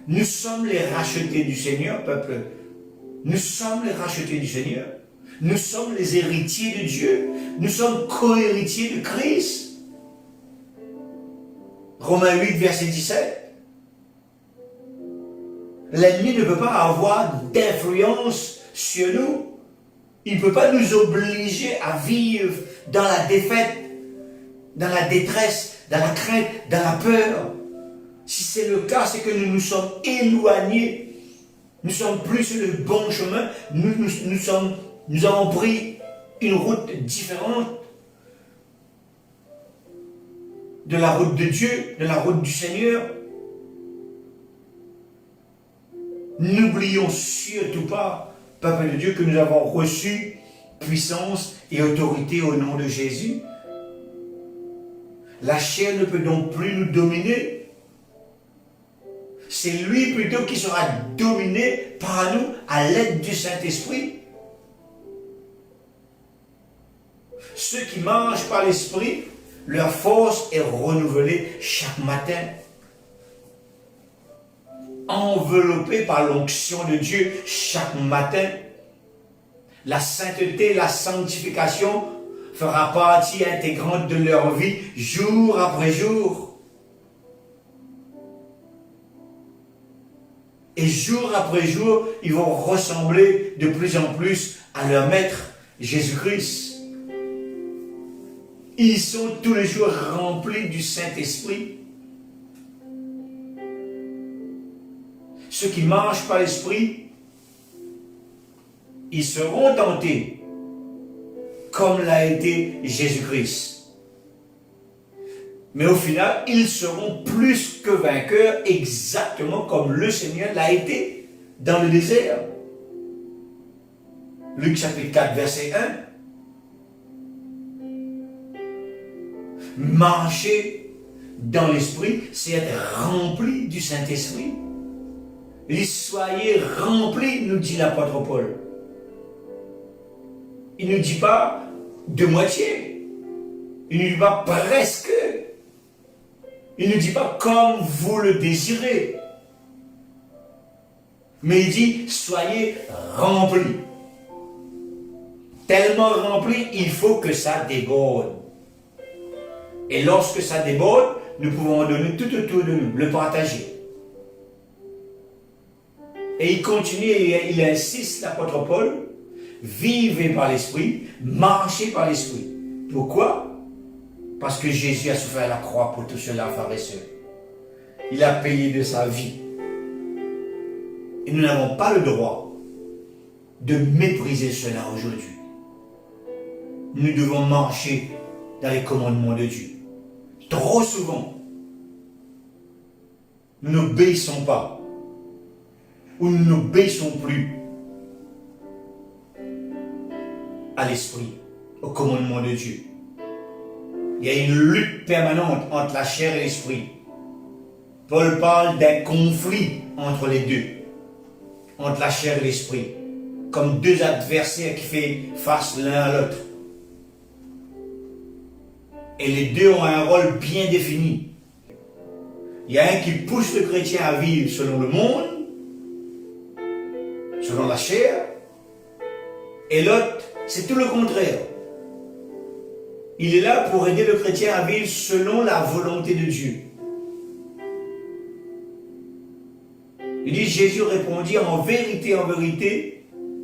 Nous sommes les rachetés du Seigneur, peuple. Nous sommes les rachetés du Seigneur. Nous sommes les héritiers de Dieu. Nous sommes co-héritiers de Christ. Romains 8, verset 17. L'ennemi ne peut pas avoir d'influence sur nous. Il ne peut pas nous obliger à vivre dans la défaite, dans la détresse, dans la crainte, dans la peur. Si c'est le cas, c'est que nous nous sommes éloignés. Nous ne sommes plus sur le bon chemin. Nous avons pris une route différente de la route de Dieu, de la route du Seigneur. N'oublions surtout pas, peuple de Dieu, que nous avons reçu puissance et autorité au nom de Jésus. La chair ne peut donc plus nous dominer. C'est lui plutôt qui sera dominé par nous à l'aide du Saint-Esprit. Ceux qui marchent par l'Esprit, leur force est renouvelée chaque matin. Enveloppés par l'onction de Dieu chaque matin. La sainteté, la sanctification fera partie intégrante de leur vie, jour après jour. Et jour après jour, ils vont ressembler de plus en plus à leur Maître, Jésus-Christ. Ils sont tous les jours remplis du Saint-Esprit. Ceux qui marchent par l'Esprit, ils seront tentés, comme l'a été Jésus-Christ. Mais au final, ils seront plus que vainqueurs, exactement comme le Seigneur l'a été dans le désert. Luc chapitre 4, verset 1. Marcher dans l'Esprit, c'est être rempli du Saint-Esprit. Il dit, soyez remplis, nous dit l'apôtre Paul. Il ne dit pas de moitié. Il ne dit pas presque. Il ne dit pas comme vous le désirez. Mais il dit, soyez remplis. Tellement remplis, il faut que ça déborde. Et lorsque ça déborde, nous pouvons en donner tout autour de nous, le partager. Et il continue, et il insiste, l'apôtre Paul, vivez par l'Esprit, marchez par l'Esprit. Pourquoi? Parce que Jésus a souffert à la croix pour tout cela, frères et sœurs. Il a payé de sa vie. Et nous n'avons pas le droit de mépriser cela aujourd'hui. Nous devons marcher dans les commandements de Dieu. Trop souvent, nous n'obéissons pas, ou nous n'obéissons plus à l'Esprit, au commandement de Dieu. Il y a une lutte permanente entre la chair et l'esprit. Paul parle d'un conflit entre les deux, entre la chair et l'esprit, comme deux adversaires qui font face l'un à l'autre. Et les deux ont un rôle bien défini. Il y a un qui pousse le chrétien à vivre selon le monde, selon la chair, et l'autre, c'est tout le contraire. Il est là pour aider le chrétien à vivre selon la volonté de Dieu. Il dit, Jésus répondit, en vérité,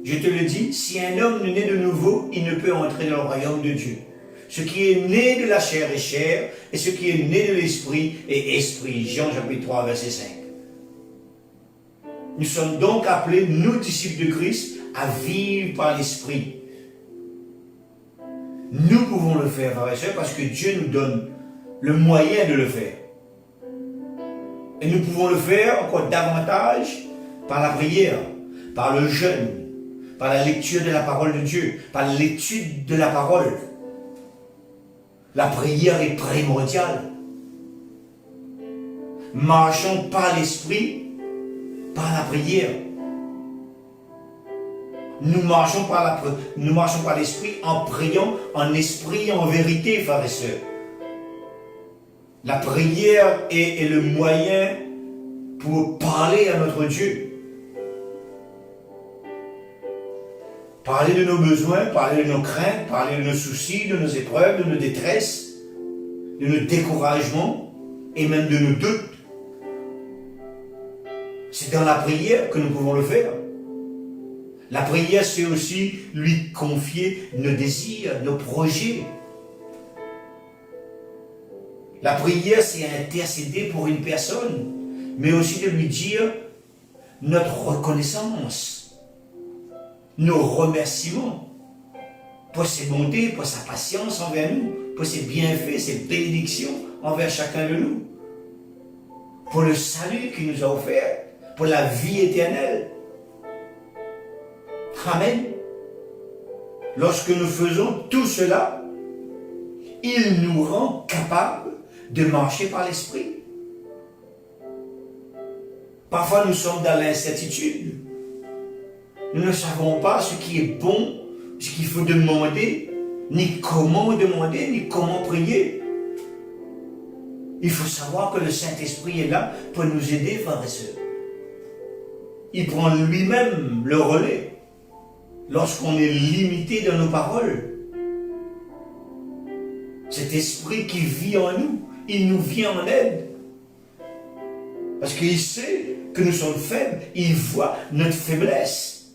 je te le dis, si un homme ne naît de nouveau, il ne peut entrer dans le royaume de Dieu. Ce qui est né de la chair est chair, et ce qui est né de l'esprit est esprit. Jean chapitre 3, verset 5. Nous sommes donc appelés, nous disciples de Christ, à vivre par l'esprit. Nous pouvons le faire, frères et sœurs, parce que Dieu nous donne le moyen de le faire. Et nous pouvons le faire encore davantage par la prière, par le jeûne, par la lecture de la parole de Dieu, par l'étude de la parole. La prière est primordiale. Marchons par l'esprit, par la prière. Nous marchons par l'esprit en priant en esprit et en vérité, frères et sœurs. La prière est le moyen pour parler à notre Dieu. Parler de nos besoins, parler de nos craintes, parler de nos soucis, de nos épreuves, de nos détresses, de nos découragements et même de nos doutes. C'est dans la prière que nous pouvons le faire. La prière, c'est aussi lui confier nos désirs, nos projets. La prière, c'est intercéder pour une personne, mais aussi de lui dire notre reconnaissance, nos remerciements pour ses bontés, pour sa patience envers nous, pour ses bienfaits, ses bénédictions envers chacun de nous, pour le salut qu'il nous a offert, pour la vie éternelle. Amen. Lorsque nous faisons tout cela, il nous rend capables de marcher par l'esprit. Parfois nous sommes dans l'incertitude. Nous ne savons pas ce qui est bon, ce qu'il faut demander, ni comment prier. Il faut savoir que le Saint-Esprit est là pour nous aider, frères et sœurs. Il prend lui-même le relais lorsqu'on est limité dans nos paroles. cet esprit qui vit en nous, il nous vient en aide. Parce qu'il sait que nous sommes faibles, il voit notre faiblesse.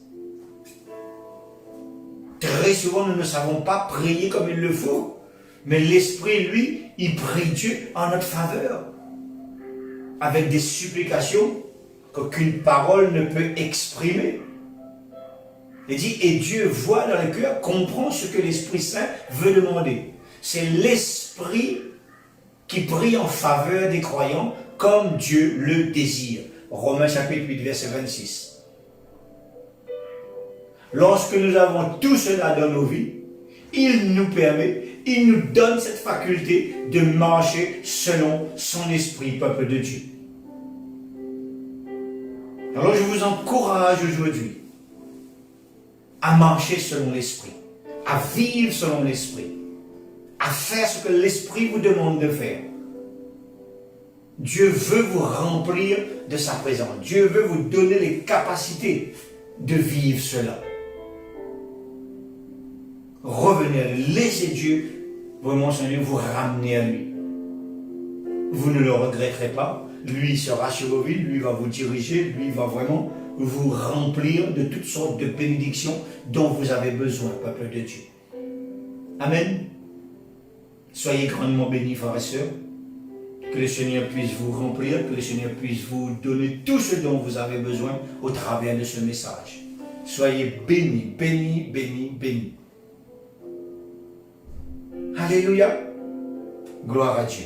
Très souvent, nous ne savons pas prier comme il le faut. Mais l'Esprit, lui, il prie Dieu en notre faveur. Avec des supplications qu'aucune parole ne peut exprimer. Il dit, et Dieu voit dans le cœur, comprend ce que l'Esprit Saint veut demander. C'est l'Esprit qui prie en faveur des croyants comme Dieu le désire. Romains chapitre 8, verset 26. Lorsque nous avons tout cela dans nos vies, il nous permet, il nous donne cette faculté de marcher selon son esprit, peuple de Dieu. Alors je vous encourage aujourd'hui à marcher selon l'esprit, à vivre selon l'esprit, à faire ce que l'esprit vous demande de faire. Dieu veut vous remplir de sa présence. Dieu veut vous donner les capacités de vivre cela. Revenez à lui, laissez Dieu vraiment vous ramener à lui. Vous ne le regretterez pas. Lui sera sur vos vies, lui va vous diriger, lui va vraiment vous remplir de toutes sortes de bénédictions dont vous avez besoin, peuple de Dieu. Amen. Soyez grandement bénis, frères et sœurs. Que le Seigneur puisse vous remplir, que le Seigneur puisse vous donner tout ce dont vous avez besoin au travers de ce message. Soyez bénis, bénis, bénis, bénis. Alléluia. Gloire à Dieu.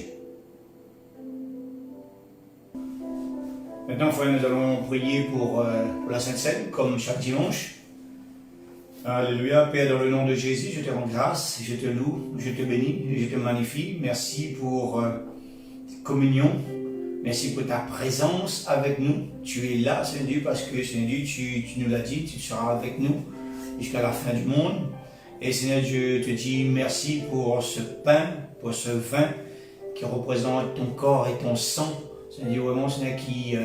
Maintenant, frère, nous allons prier pour la Sainte Seine, comme chaque dimanche. Alléluia. Père, dans le nom de Jésus, je te rends grâce, je te loue, je te bénis, je te magnifie. Merci pour communion. Merci pour ta présence avec nous. Tu es là, Seigneur, parce que, Seigneur, tu nous l'as dit, tu seras avec nous jusqu'à la fin du monde. Et Seigneur, je te dis merci pour ce pain, pour ce vin qui représente ton corps et ton sang. Seigneur, vraiment, Seigneur,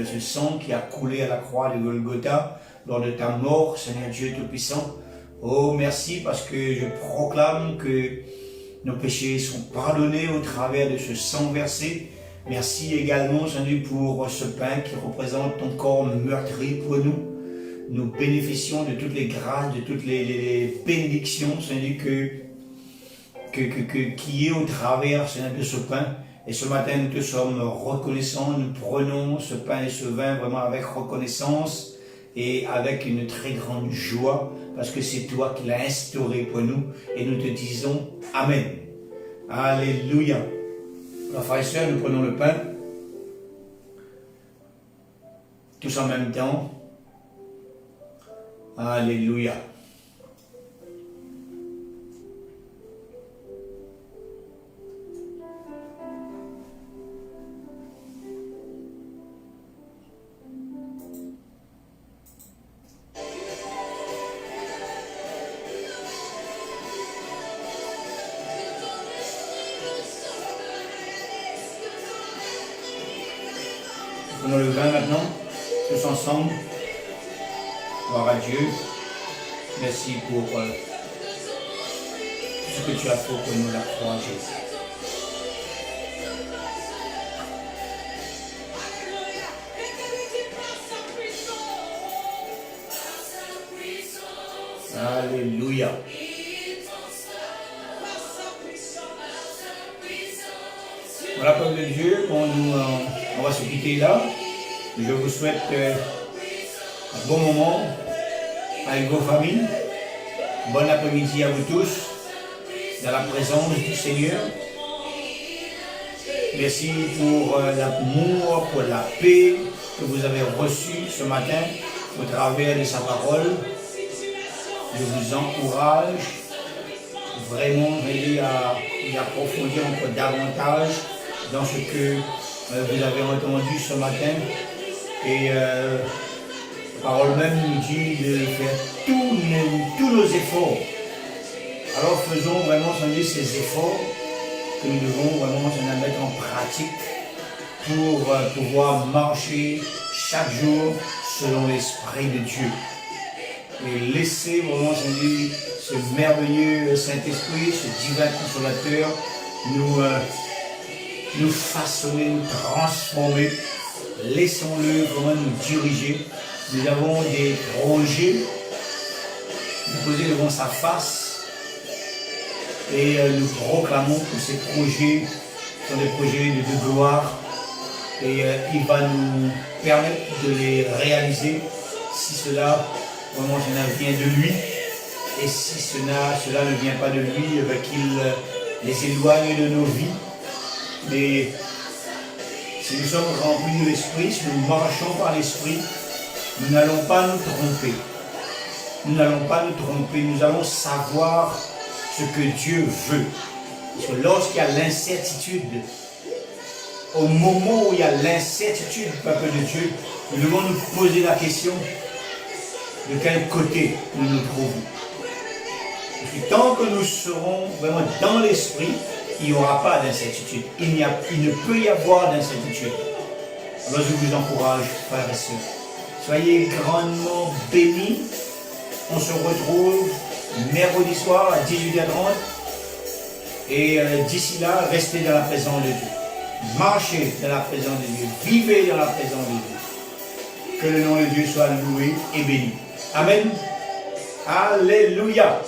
ce sang qui a coulé à la croix de Golgotha lors de ta mort, Seigneur Dieu Tout-Puissant. Oh, merci parce que je proclame que nos péchés sont pardonnés au travers de ce sang versé. Merci également, Seigneur, pour ce pain qui représente ton corps meurtri pour nous. Nous bénéficions de toutes les grâces, de toutes les bénédictions, Seigneur, qui est au travers, Seigneur, de ce pain. Et ce matin, nous te sommes reconnaissants, nous prenons ce pain et ce vin vraiment avec reconnaissance et avec une très grande joie, parce que c'est toi qui l'as instauré pour nous, et nous te disons Amen. Alléluia. Alors, frères et sœurs, nous prenons le pain, tous en même temps. Alléluia. Prenons le vin maintenant, tous ensemble. Gloire à Dieu. Merci pour ce que tu as fait pour nous, la croix, Jésus. Alléluia. Voilà, peuple de Dieu, on va se quitter là. Je vous souhaite un bon moment avec vos familles. Bon après-midi à vous tous, dans la présence du Seigneur. Merci pour l'amour, pour la paix que vous avez reçue ce matin au travers de sa parole. Je vous encourage vraiment à approfondir encore davantage dans ce que vous avez entendu ce matin. Et la parole même nous dit de faire tous nos efforts. Alors faisons vraiment ces efforts que nous devons vraiment mettre en pratique pour pouvoir marcher chaque jour selon l'Esprit de Dieu. Et laissez vraiment ce merveilleux Saint-Esprit, ce divin consolateur, nous façonner, nous transformer. Laissons-le vraiment nous diriger. Nous avons des projets, nous poser devant sa face et nous proclamons que ces projets sont des projets de gloire et il va nous permettre de les réaliser si cela vraiment cela vient de lui et si cela ne vient pas de lui, qu'il les éloigne de nos vies. Mais si nous sommes remplis de l'esprit, si nous marchons par l'esprit, nous n'allons pas nous tromper. Nous n'allons pas nous tromper, nous allons savoir ce que Dieu veut. Parce que lorsqu'il y a l'incertitude, au moment où il y a l'incertitude, peuple de Dieu, nous devons nous poser la question de quel côté nous nous trouvons. Parce que tant que nous serons vraiment dans l'esprit, il n'y aura pas d'incertitude. Il ne peut y avoir d'incertitude. Alors je vous encourage, frères et sœurs. Soyez grandement bénis. On se retrouve mercredi soir à 18h30. Et d'ici là, restez dans la présence de Dieu. Marchez dans la présence de Dieu. Vivez dans la présence de Dieu. Que le nom de Dieu soit loué et béni. Amen. Alléluia.